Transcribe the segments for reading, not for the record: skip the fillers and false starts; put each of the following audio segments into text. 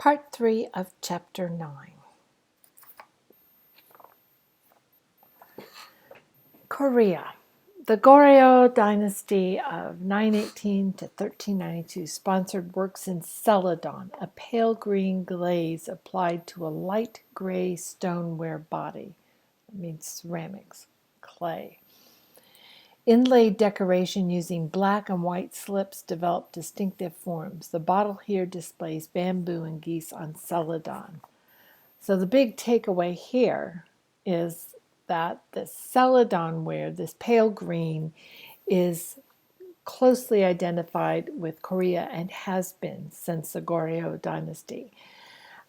Part 3 of Chapter 9. Korea. The Goryeo dynasty of 918 to 1392 sponsored works in celadon, a pale green glaze applied to a light gray stoneware body. That means ceramics, clay. Inlaid decoration using black and white slips developed distinctive forms. The bottle here displays bamboo and geese on celadon. So the big takeaway here is that the celadon ware, this pale green, is closely identified with Korea and has been since the Goryeo dynasty.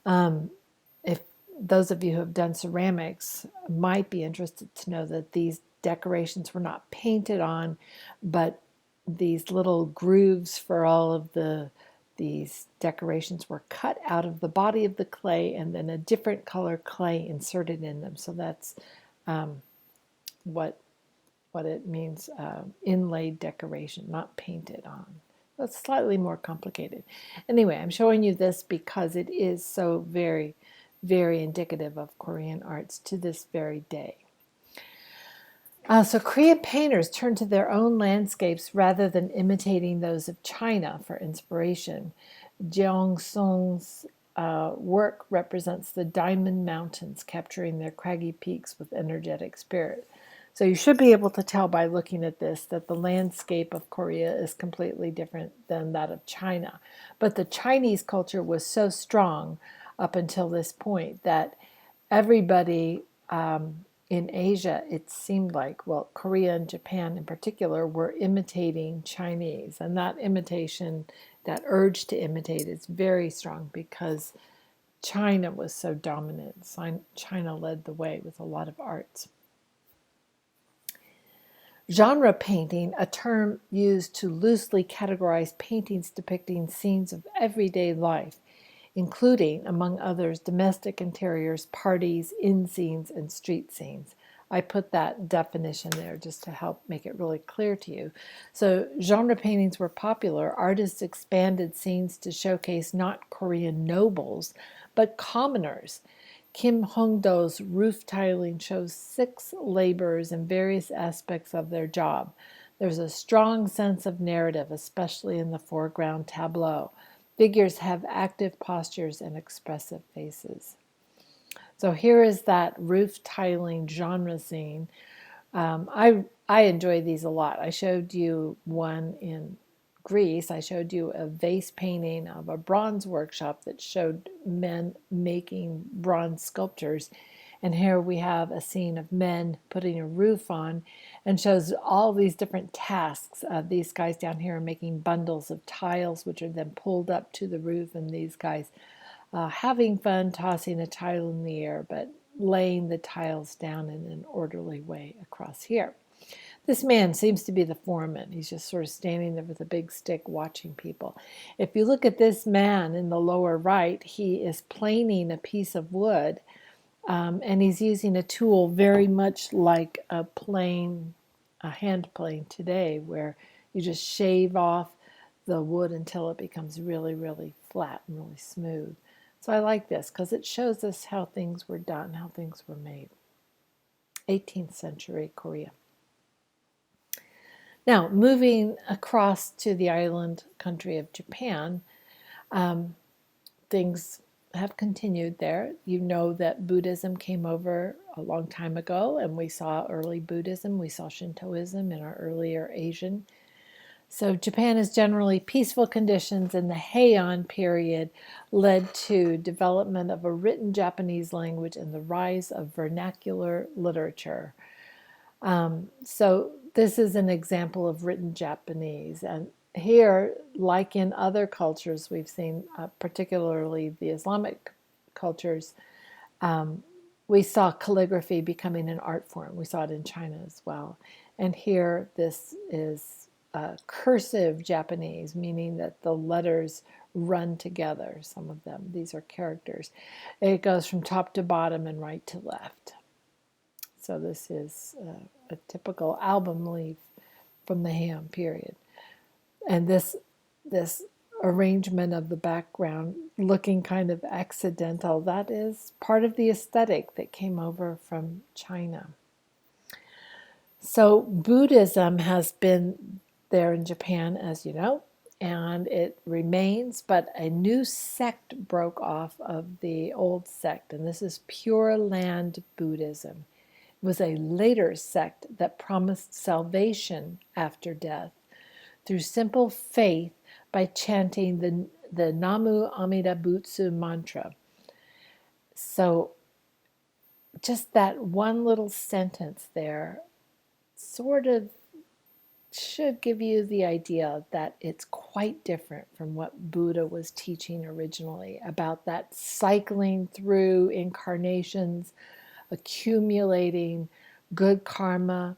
If those of you who have done ceramics might be interested to know that these decorations were not painted on, but these little grooves for all of these decorations were cut out of the body of the clay and then a different color clay inserted in them. So that's what it means, inlaid decoration, not painted on. That's slightly more complicated. Anyway, I'm showing you this because it is so very, very indicative of Korean arts to this very day. So Korean painters turned to their own landscapes rather than imitating those of China for inspiration. Jeong Song's work represents the Diamond Mountains, capturing their craggy peaks with energetic spirit. So you should be able to tell by looking at this that the landscape of Korea is completely different than that of China. But the Chinese culture was so strong up until this point that everybody in Asia, it seemed like, well, Korea and Japan in particular, were imitating Chinese. And that imitation, that urge to imitate is very strong because China was so dominant. China led the way with a lot of arts. Genre painting, a term used to loosely categorize paintings depicting scenes of everyday life, including, among others, domestic interiors, parties, inn scenes, and street scenes. I put that definition there just to help make it really clear to you. So genre paintings were popular. Artists expanded scenes to showcase not Korean nobles, but commoners. Kim Hong-do's roof tiling shows 6 laborers in various aspects of their job. There's a strong sense of narrative, especially in the foreground tableau. Figures have active postures and expressive faces. So here is that roof tiling genre scene. I enjoy these a lot. I showed you one in Greece. I showed you a vase painting of a bronze workshop that showed men making bronze sculptures. And here we have a scene of men putting a roof on and shows all these different tasks. These guys down here are making bundles of tiles, which are then pulled up to the roof, and these guys having fun tossing a tile in the air, but laying the tiles down in an orderly way across here. This man seems to be the foreman. He's just sort of standing there with a big stick watching people. If you look at this man in the lower right, he is planing a piece of wood, and he's using a tool very much like a hand plane today, where you just shave off the wood until it becomes really, really flat and really smooth. So I like this because it shows us how things were done, how things were made. 18th century Korea. Now, moving across to the island country of Japan, things have continued there. You know that Buddhism came over a long time ago, and we saw early Buddhism. We saw Shintoism in our earlier Asian. So Japan is generally peaceful conditions, and the Heian period led to development of a written Japanese language and the rise of vernacular literature. So this is an example of written Japanese. And here, like in other cultures we've seen, particularly the Islamic cultures, we saw calligraphy becoming an art form. We saw it in China as well. And here, this is cursive Japanese, meaning that the letters run together, some of them. These are characters. It goes from top to bottom and right to left. So this is a typical album leaf from the Heian period. And this arrangement of the background looking kind of accidental. That is part of the aesthetic that came over from China. So Buddhism has been there in Japan, as you know, and it remains, but a new sect broke off of the old sect, and this is Pure Land Buddhism. It was a later sect that promised salvation after death through simple faith by chanting the Namu Amida Butsu mantra. So just that one little sentence there sort of should give you the idea that it's quite different from what Buddha was teaching originally about that cycling through incarnations, accumulating good karma,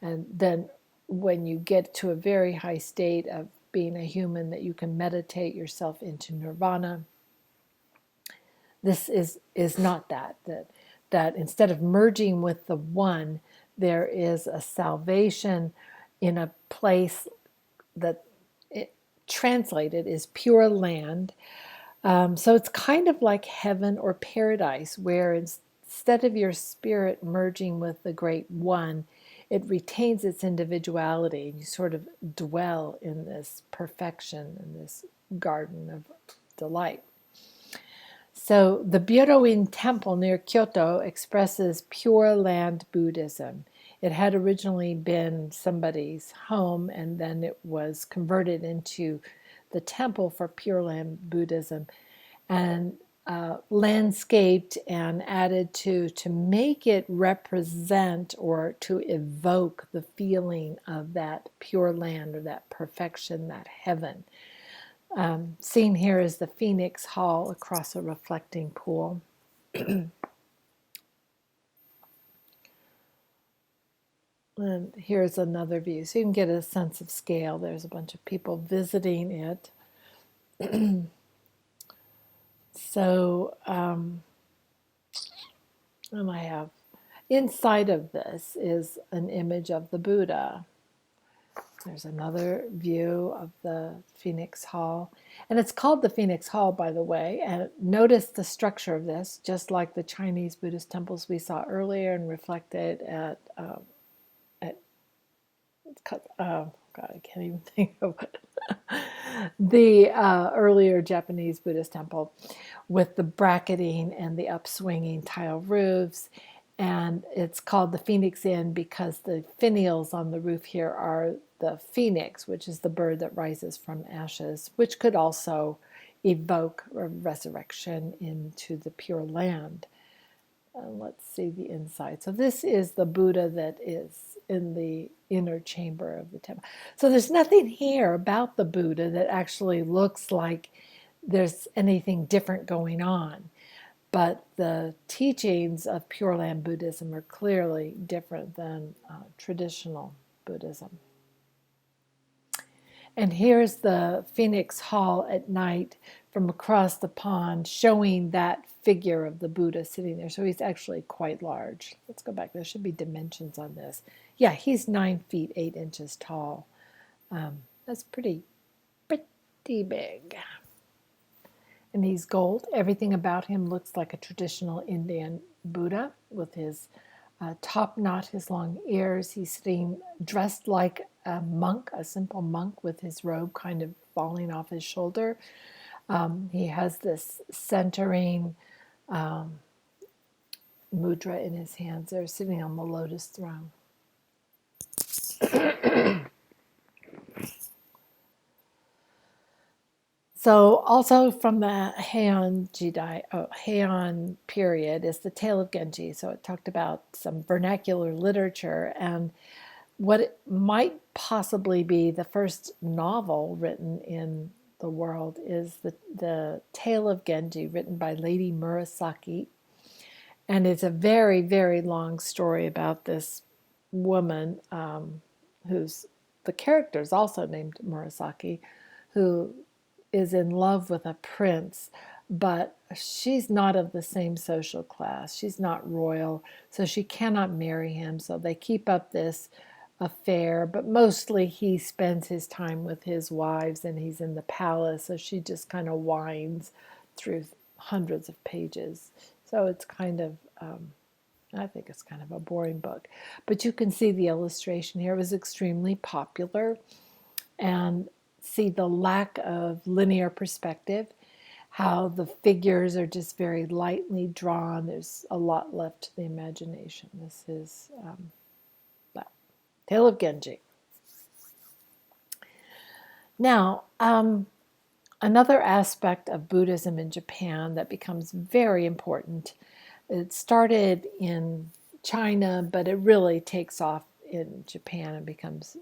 and then when you get to a very high state of being a human, that you can meditate yourself into nirvana. This is not that instead of merging with the one, there is a salvation in a place that it translated is pure land. So it's kind of like heaven or paradise, where instead of your spirit merging with the great one, it retains its individuality, and you sort of dwell in this perfection, in this garden of delight. So the Byodo-in Temple near Kyoto expresses Pure Land Buddhism. It had originally been somebody's home, and then it was converted into the temple for Pure Land Buddhism, and landscaped and added to make it represent or to evoke the feeling of that pure land or that perfection, that heaven. Seen here is the Phoenix Hall across a reflecting pool. And here's another view, so you can get a sense of scale. There's a bunch of people visiting it. So, and I have inside of this is an image of the Buddha. There's another view of the Phoenix Hall. And it's called the Phoenix Hall, by the way. And notice the structure of this, just like the Chinese Buddhist temples we saw earlier and reflected at oh God, I can't even think of it. The earlier Japanese Buddhist temple with the bracketing and the upswinging tile roofs. And it's called the Phoenix Inn because the finials on the roof here are the phoenix, which is the bird that rises from ashes, which could also evoke a resurrection into the pure land. Let's see the inside. So this is the Buddha that is in the inner chamber of the temple. So there's nothing here about the Buddha that actually looks like there's anything different going on. But the teachings of Pure Land Buddhism are clearly different than traditional Buddhism. And here's the Phoenix Hall at night from across the pond, showing that figure of the Buddha sitting there. So he's actually quite large. Let's go back. There should be dimensions on this. Yeah, he's 9 feet 8 inches tall. That's pretty big. And he's gold. Everything about him looks like a traditional Indian Buddha with his top knot, his long ears. He's sitting dressed like a monk, a simple monk with his robe kind of falling off his shoulder. He has this centering mudra in his hands. They're sitting on the lotus throne. So also from the Heian period is the Tale of Genji. So it talked about some vernacular literature and what it might possibly be the first novel written in the world is the Tale of Genji, written by Lady Murasaki. And it's a very, very long story about this woman who's, the character is also named Murasaki, who is in love with a prince, but she's not of the same social class. She's not royal, so she cannot marry him. So they keep up this affair, but mostly he spends his time with his wives and he's in the palace, so she just kind of winds through hundreds of pages. So it's kind of, I think it's kind of a boring book. But you can see the illustration here. It was extremely popular, and see the lack of linear perspective, how the figures are just very lightly drawn. There's a lot left to the imagination. This is Tale of Genji. Now, another aspect of Buddhism in Japan that becomes very important, it started in China, but it really takes off in Japan and becomes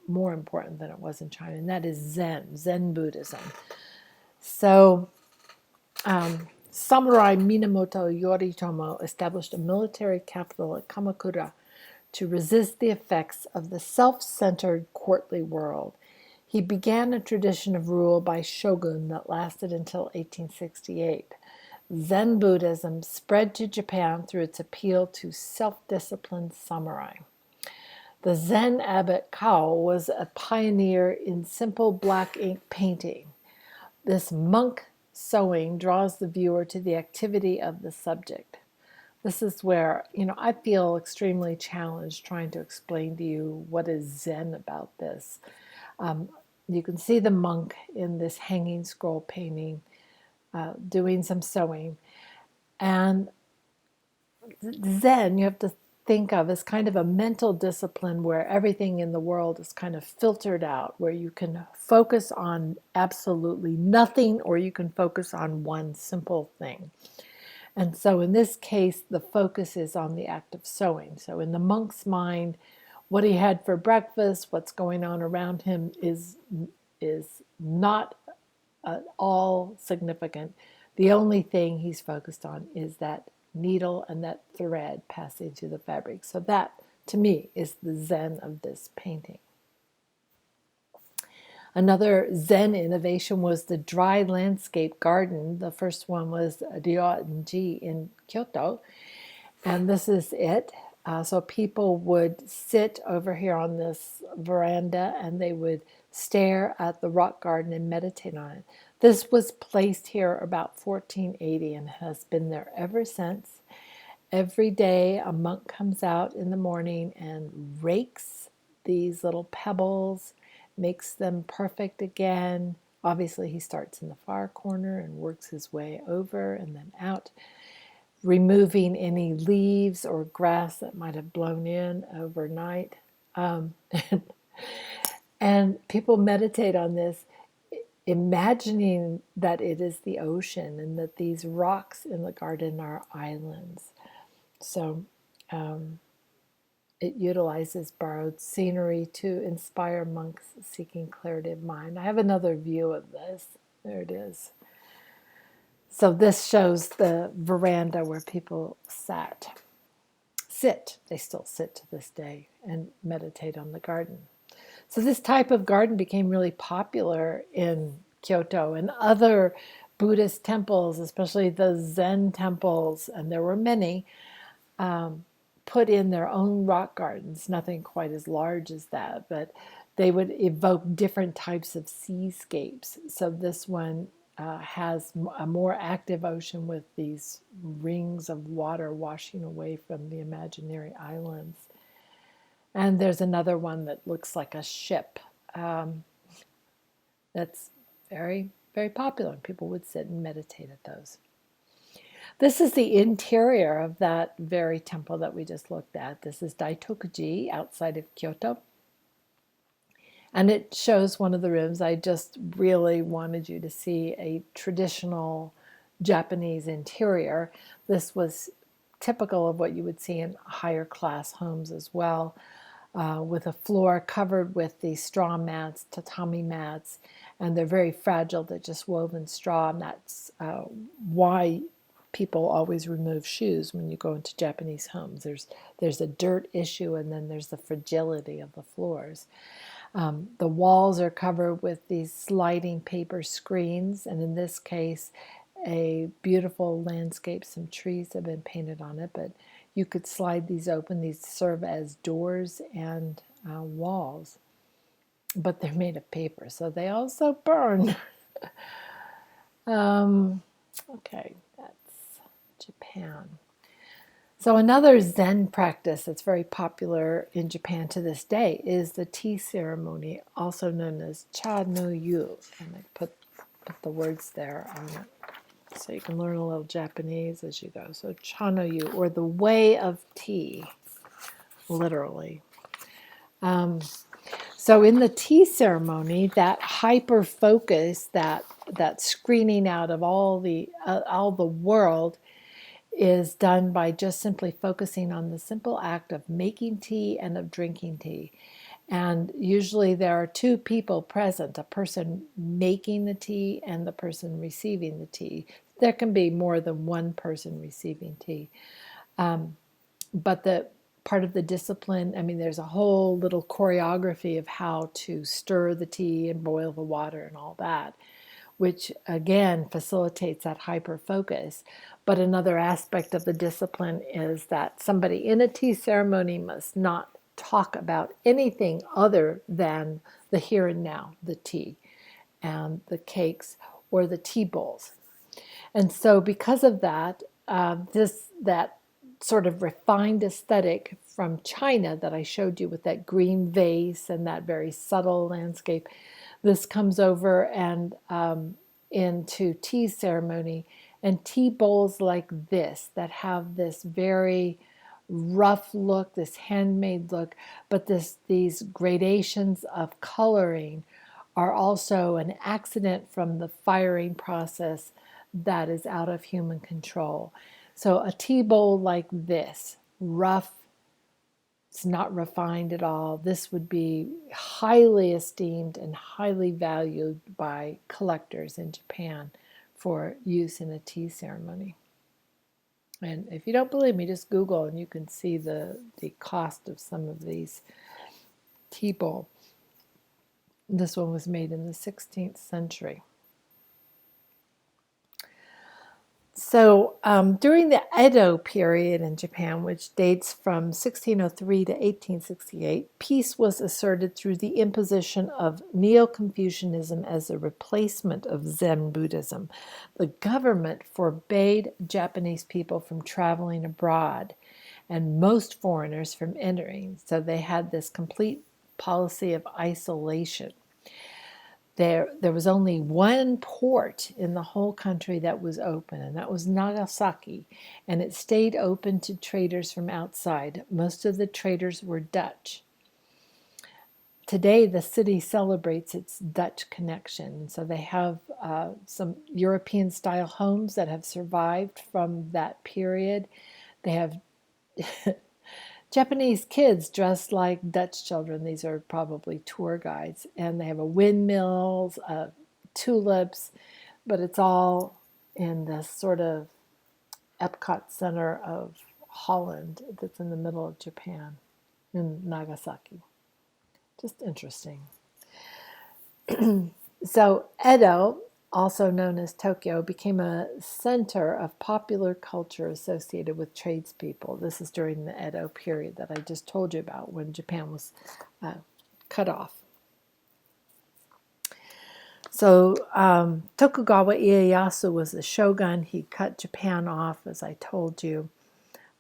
more important than it was in China, and that is Zen Buddhism. So, Samurai Minamoto Yoritomo established a military capital at Kamakura to resist the effects of the self-centered courtly world. He began a tradition of rule by shogun that lasted until 1868. Zen Buddhism spread to Japan through its appeal to self-disciplined samurai. The Zen abbot Kao was a pioneer in simple black ink painting. This monk sewing draws the viewer to the activity of the subject. This is where, I feel extremely challenged trying to explain to you what is Zen about this. You can see the monk in this hanging scroll painting doing some sewing. And Zen, you have to think of as kind of a mental discipline where everything in the world is kind of filtered out, where you can focus on absolutely nothing or you can focus on one simple thing. And so in this case, the focus is on the act of sewing. So in the monk's mind, what he had for breakfast, what's going on around him is not at all significant. The only thing he's focused on is that needle and that thread passing through the fabric. So that, to me, is the Zen of this painting. Another Zen innovation was the dry landscape garden. The first one was Ryoanji in Kyoto, and this is it. So people would sit over here on this veranda and they would stare at the rock garden and meditate on it. This was placed here about 1480 and has been there ever since. Every day a monk comes out in the morning and rakes these little pebbles, makes them perfect again. Obviously he starts in the far corner and works his way over and then out, removing any leaves or grass that might have blown in overnight. And people meditate on this, imagining that it is the ocean and that these rocks in the garden are islands. So it utilizes borrowed scenery to inspire monks seeking clarity of mind. I have another view of this. There it is. So this shows the veranda where people sit. They still sit to this day and meditate on the garden. So this type of garden became really popular in Kyoto and other Buddhist temples, especially the Zen temples, and there were many, put in their own rock gardens, nothing quite as large as that, but they would evoke different types of seascapes. So this one has a more active ocean with these rings of water washing away from the imaginary islands. And there's another one that looks like a ship. That's very, very popular. People would sit and meditate at those. This is the interior of that very temple that we just looked at. This is Daitokuji outside of Kyoto. And it shows one of the rooms. I just really wanted you to see a traditional Japanese interior. This was typical of what you would see in higher class homes as well, with a floor covered with these straw mats, tatami mats, and they're very fragile. They're just woven straw, and that's why people always remove shoes when you go into Japanese homes. There's a dirt issue, and then there's the fragility of the floors. The walls are covered with these sliding paper screens, and in this case, a beautiful landscape. Some trees have been painted on it, but you could slide these open. These serve as doors and walls, but they're made of paper, so they also burn. Okay, that's Japan. So another Zen practice that's very popular in Japan to this day is the tea ceremony, also known as Cha no Yu. And I put the words there on it so you can learn a little Japanese as you go. So Cha no Yu, or the way of tea, literally. So in the tea ceremony, that hyper focus, that screening out of all the world, is done by just simply focusing on the simple act of making tea and of drinking tea. And usually there are two people present, a person making the tea and the person receiving the tea. There can be more than one person receiving tea. But the part of the discipline, I mean, there's a whole little choreography of how to stir the tea and boil the water and all that, which again facilitates that hyper focus. But another aspect of the discipline is that somebody in a tea ceremony must not talk about anything other than the here and now, the tea and the cakes or the tea bowls. And so because of that, that sort of refined aesthetic from China that I showed you with that green vase and that very subtle landscape, this comes over and into tea ceremony, and tea bowls like this that have this very rough look, this handmade look, but these gradations of coloring are also an accident from the firing process that is out of human control. So a tea bowl like this, rough, it's not refined at all. This would be highly esteemed and highly valued by collectors in Japan for use in a tea ceremony. And if you don't believe me, just Google and you can see the cost of some of these tea bowl. This one was made in the 16th century. So during the Edo period in Japan, which dates from 1603 to 1868, peace was asserted through the imposition of Neo-Confucianism as a replacement of Zen Buddhism. The government forbade Japanese people from traveling abroad and most foreigners from entering. So they had this complete policy of isolation. There was only one port in the whole country that was open, and that was Nagasaki, and it stayed open to traders from outside. Most of the traders were Dutch. Today, the city celebrates its Dutch connection, so they have some European-style homes that have survived from that period. They have Japanese kids dressed like Dutch children. These are probably tour guides. And they have a windmills, tulips, but it's all in this sort of Epcot Center of Holland that's in the middle of Japan, in Nagasaki. Just interesting. So Edo, also known as Tokyo, became a center of popular culture associated with tradespeople. This is during the Edo period that I just told you about, when Japan was cut off. So Tokugawa Ieyasu was the shogun. He cut Japan off, as I told you.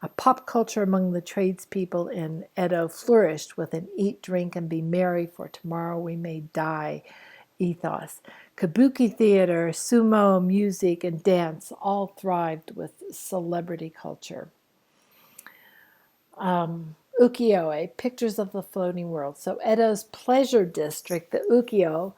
A pop culture among the tradespeople in Edo flourished with an eat, drink, and be merry, for tomorrow we may die ethos. Kabuki theater, sumo, music, and dance all thrived with celebrity culture. Ukiyo-e, pictures of the floating world. So Edo's pleasure district, the ukiyo,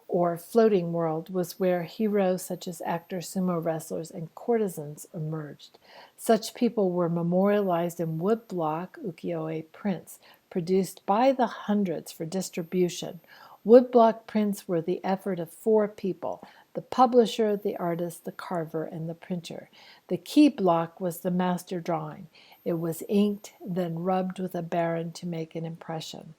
or floating world, was where heroes such as actors, sumo wrestlers, and courtesans emerged. Such people were memorialized in woodblock ukiyo-e prints, produced by the hundreds for distribution. Woodblock prints were the effort of 4 people: the publisher, the artist, the carver, and the printer. The key block was the master drawing. It was inked, then rubbed with a baren to make an impression.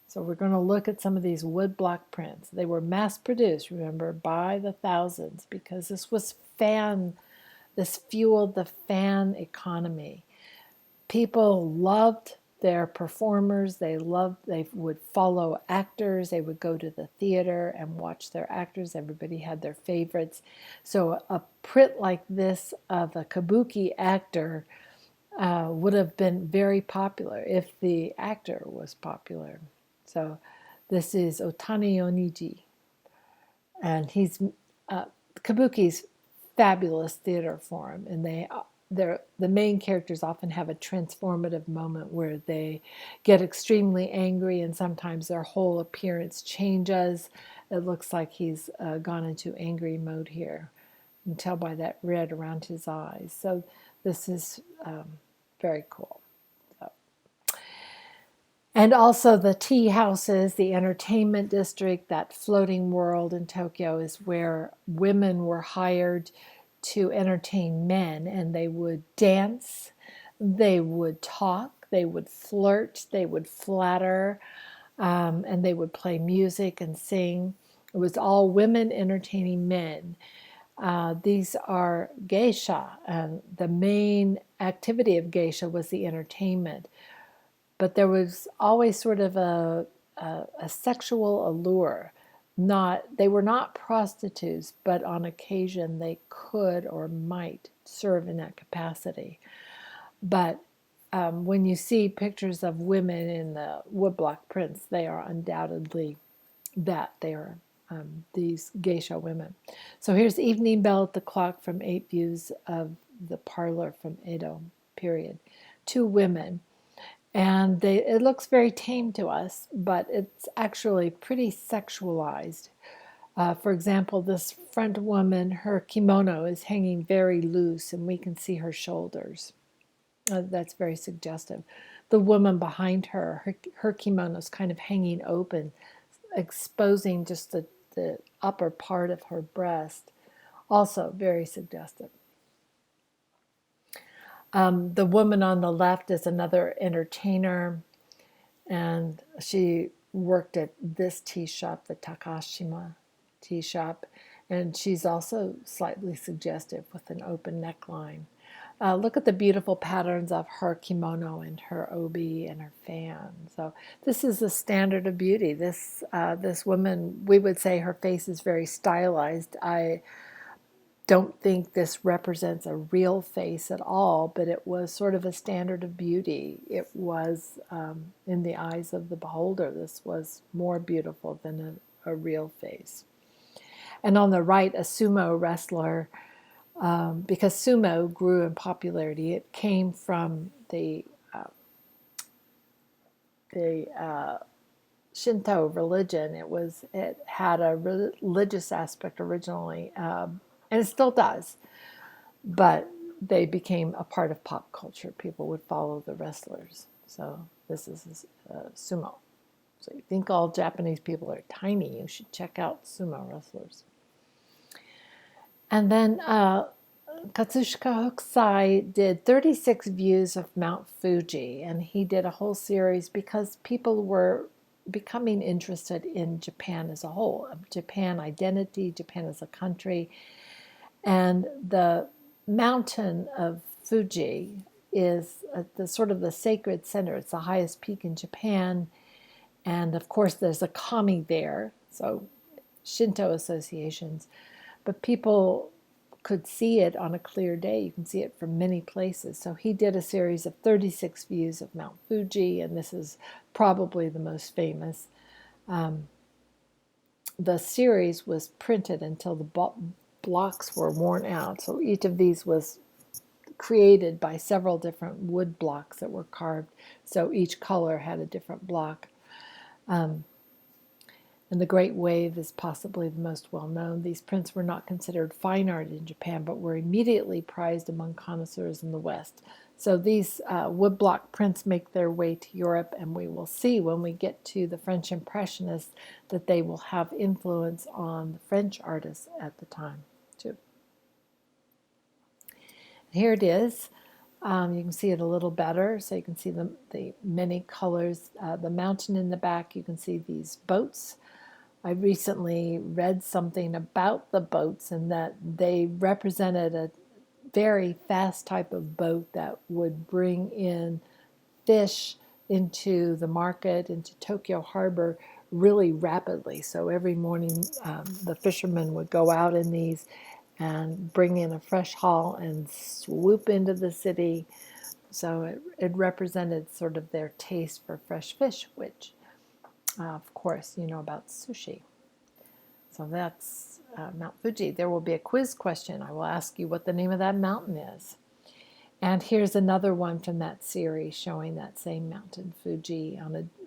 So we're going to look at some of these woodblock prints. They were mass-produced, remember, by the thousands, because this fueled the fan economy. People loved They're performers. They would follow actors. They would go to the theater and watch their actors. Everybody had their favorites. So a print like this of a kabuki actor would have been very popular if the actor was popular. So this is Otani Oniji, and he's kabuki's fabulous theater form, and the main characters often have a transformative moment where they get extremely angry, and sometimes their whole appearance changes. It looks like he's gone into angry mode here. You can tell by that red around his eyes. So this is very cool. And also the tea houses, the entertainment district, that floating world in Tokyo is where women were hired to entertain men, and they would dance, they would talk, they would flirt, they would flatter, and they would play music and sing. It was all women entertaining men. These are geisha, and the main activity of geisha was the entertainment. But there was always sort of a sexual allure. They were not prostitutes, but on occasion they could or might serve in that capacity. But when you see pictures of women in the woodblock prints, they are undoubtedly that. They are these geisha women. So here's Evening Bell at the Clock from 8 views of the parlor from Edo period. 2 women. And it looks very tame to us, but it's actually pretty sexualized. For example, this front woman, her kimono is hanging very loose, and we can see her shoulders. That's very suggestive. The woman behind her kimono is kind of hanging open, exposing just the upper part of her breast. Also very suggestive. The woman on the left is another entertainer, and she worked at this tea shop, the Takashima tea shop, and she's also slightly suggestive with an open neckline. Look at the beautiful patterns of her kimono and her obi and her fan. So this is the standard of beauty. This woman, we would say her face is very stylized. I don't think this represents a real face at all, but it was sort of a standard of beauty. It was, in the eyes of the beholder, this was more beautiful than a real face. And on the right, a sumo wrestler, because sumo grew in popularity. It came from the Shinto religion. It had a religious aspect originally, and it still does. But they became a part of pop culture. People would follow the wrestlers. So this is sumo. So you think all Japanese people are tiny, you should check out sumo wrestlers. And then Katsushika Hokusai did 36 views of Mount Fuji, and he did a whole series because people were becoming interested in Japan as a whole, Japan identity, Japan as a country. And the mountain of Fuji is the sort of the sacred center. It's the highest peak in Japan. And of course, there's a kami there, so Shinto associations. But people could see it on a clear day. You can see it from many places. So he did a series of 36 views of Mount Fuji, and this is probably the most famous. The series was printed until the blocks were worn out. So each of these was created by several different wood blocks that were carved. So each color had a different block. And the Great Wave is possibly the most well-known. These prints were not considered fine art in Japan, but were immediately prized among connoisseurs in the West. So these woodblock prints make their way to Europe, and we will see when we get to the French Impressionists that they will have influence on the French artists at the time, too. Here it is. You can see it a little better, so you can see the many colors. The mountain in the back, you can see these boats. I recently read something about the boats and that they represented a very fast type of boat that would bring in fish into the market, into Tokyo Harbor, really rapidly. So every morning, the fishermen would go out in these and bring in a fresh haul and swoop into the city. So it represented sort of their taste for fresh fish, which, of course, you know about sushi. So that's Mount Fuji. There will be a quiz question. I will ask you what the name of that mountain is. And here's another one from that series showing that same mountain, Fuji,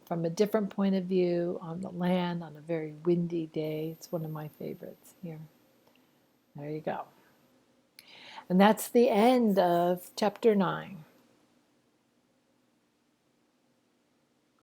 from a different point of view, on the land, on a very windy day. It's one of my favorites here. There you go. And that's the end of chapter 9.